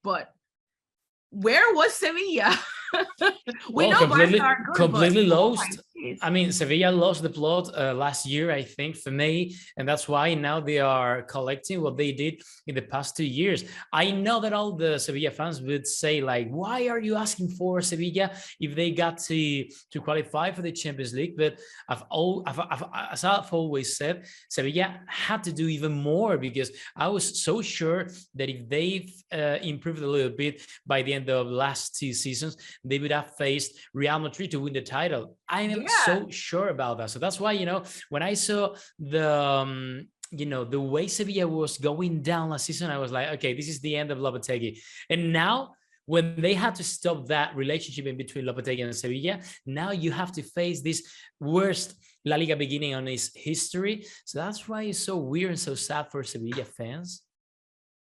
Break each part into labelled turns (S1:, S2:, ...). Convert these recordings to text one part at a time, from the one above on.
S1: but where was Sevilla? We
S2: Well,
S1: know
S2: completely,
S1: Barca are good,
S2: completely
S1: but,
S2: lost. I mean, Sevilla lost the plot last year, I think, for me, and that's why now they are collecting what they did in the past 2 years. I know that all the Sevilla fans would say, like, why are you asking for Sevilla if they got to qualify for the Champions League? But as I've always said, Sevilla had to do even more, because I was so sure that if they've improved a little bit by the end of the last 2 seasons, they would have faced Real Madrid to win the title. I am so sure about that. So that's why, when I saw the way Sevilla was going down last season, I was like, okay, this is the end of Lopetegui. And now, when they had to stop that relationship in between Lopetegui and Sevilla, now you have to face this worst La Liga beginning on its history. So that's why it's so weird and so sad for Sevilla fans.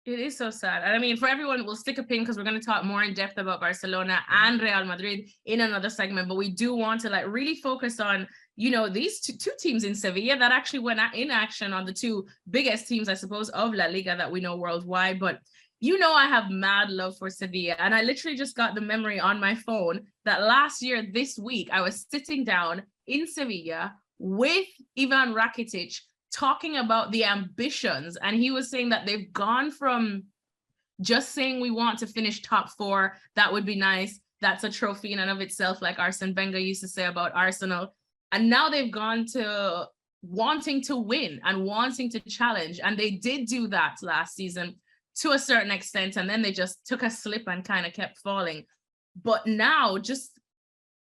S1: It is so sad. And I mean, for everyone, we'll stick a pin because we're going to talk more in depth about Barcelona and Real Madrid in another segment. But we do want to really focus on, these two teams in Sevilla that actually went in action on the two biggest teams, I suppose, of La Liga that we know worldwide. But I have mad love for Sevilla. And I literally just got the memory on my phone that last year, this week, I was sitting down in Sevilla with Ivan Rakitic, talking about the ambitions, and he was saying that they've gone from just saying we want to finish top 4, that would be nice, that's a trophy in and of itself, like Arsene Wenger used to say about Arsenal, and now they've gone to wanting to win and wanting to challenge, and they did do that last season to a certain extent, and then they just took a slip and kind of kept falling. But now, just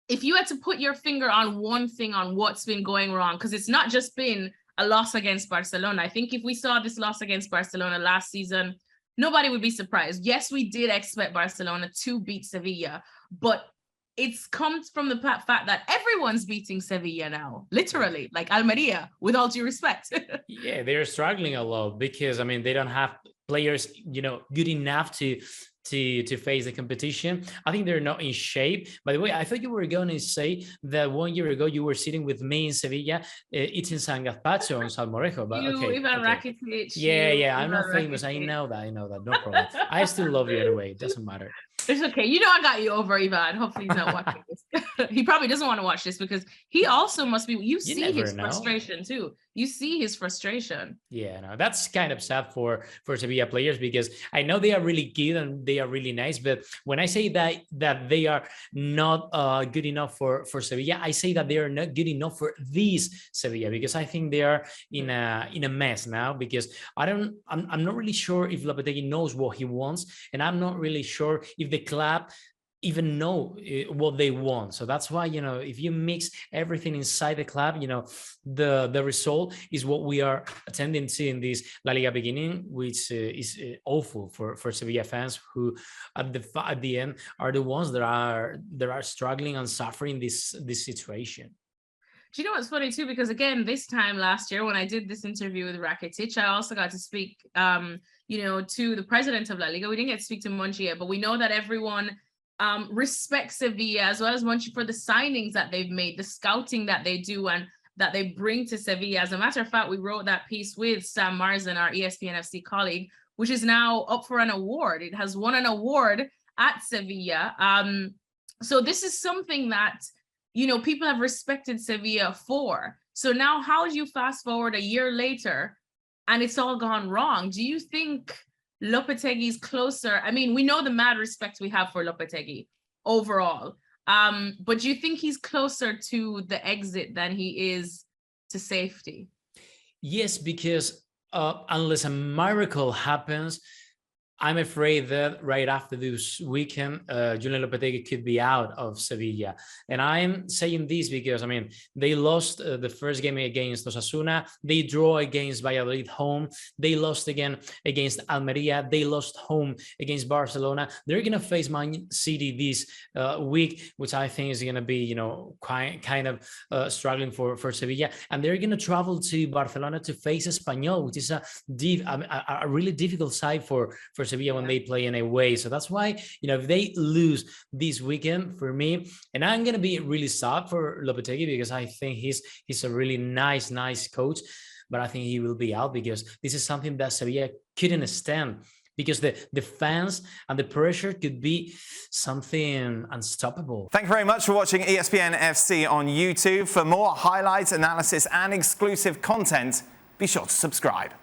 S1: if you had to put your finger on one thing on what's been going wrong, because it's not just been a loss against Barcelona. I think if we saw this loss against Barcelona last season, nobody would be surprised. Yes, we did expect Barcelona to beat Sevilla, but it's comes from the fact that everyone's beating Sevilla now, literally, like Almeria, with all due respect.
S2: Yeah, they're struggling a lot because, they don't have players, good enough to face the competition. I think they're not in shape. By the way, I thought you were going to say that 1 year ago you were sitting with me in Sevilla eating San Gazpacho on Salmorejo. But
S1: Ivan Rakitic.
S2: Yeah, I'm not famous. I know that. No problem. I still love you anyway. It doesn't matter.
S1: It's okay. I got you over, Ivan. Hopefully he's not watching this. He probably doesn't want to watch this because he also must be, you see his frustration too. You see his frustration.
S2: Yeah, no, that's kind of sad for Sevilla players, because I know they are really good and they are really nice. But when I say that they are not good enough for Sevilla, I say that they are not good enough for this Sevilla, because I think they are in a mess now, because I'm not really sure if Lopetegui knows what he wants, and I'm not really sure if the club even know what they want. So that's why, if you mix everything inside the club, the result is what we are attending to in this La Liga beginning, which is awful for Sevilla fans, who at the end are the ones that are struggling and suffering this situation.
S1: Do you know what's funny too? Because again, this time last year when I did this interview with Rakitic, I also got to speak, to the president of La Liga. We didn't get to speak to Monchi yet, but we know that everyone respects Sevilla as well as Monchi for the signings that they've made, the scouting that they do and that they bring to Sevilla. As a matter of fact, we wrote that piece with Sam Marsden, our ESPN FC colleague, which is now up for an award. It has won an award at Sevilla. So this is something that, people have respected Sevilla for. So now how do you fast forward a year later and it's all gone wrong? Do you think Lopetegui's closer? I mean, we know the mad respect we have for Lopetegui overall. But do you think he's closer to the exit than he is to safety?
S2: Yes, because unless a miracle happens, I'm afraid that right after this weekend, Julen Lopetegui could be out of Sevilla. And I'm saying this because, they lost the first game against Osasuna. They draw against Valladolid home. They lost again against Almeria. They lost home against Barcelona. They're going to face Man City this week, which I think is going to be, kind of struggling for Sevilla. And they're going to travel to Barcelona to face Espanyol, which is a really difficult side for Sevilla when they play in a way. So that's why, if they lose this weekend, for me, and I'm going to be really sad for Lopetegui, because I think he's a really nice coach, but I think he will be out, because this is something that Sevilla couldn't stand because the fans and the pressure could be something unstoppable.
S3: Thank you very much for watching ESPN FC on YouTube. For more highlights, analysis and exclusive content, be sure to subscribe.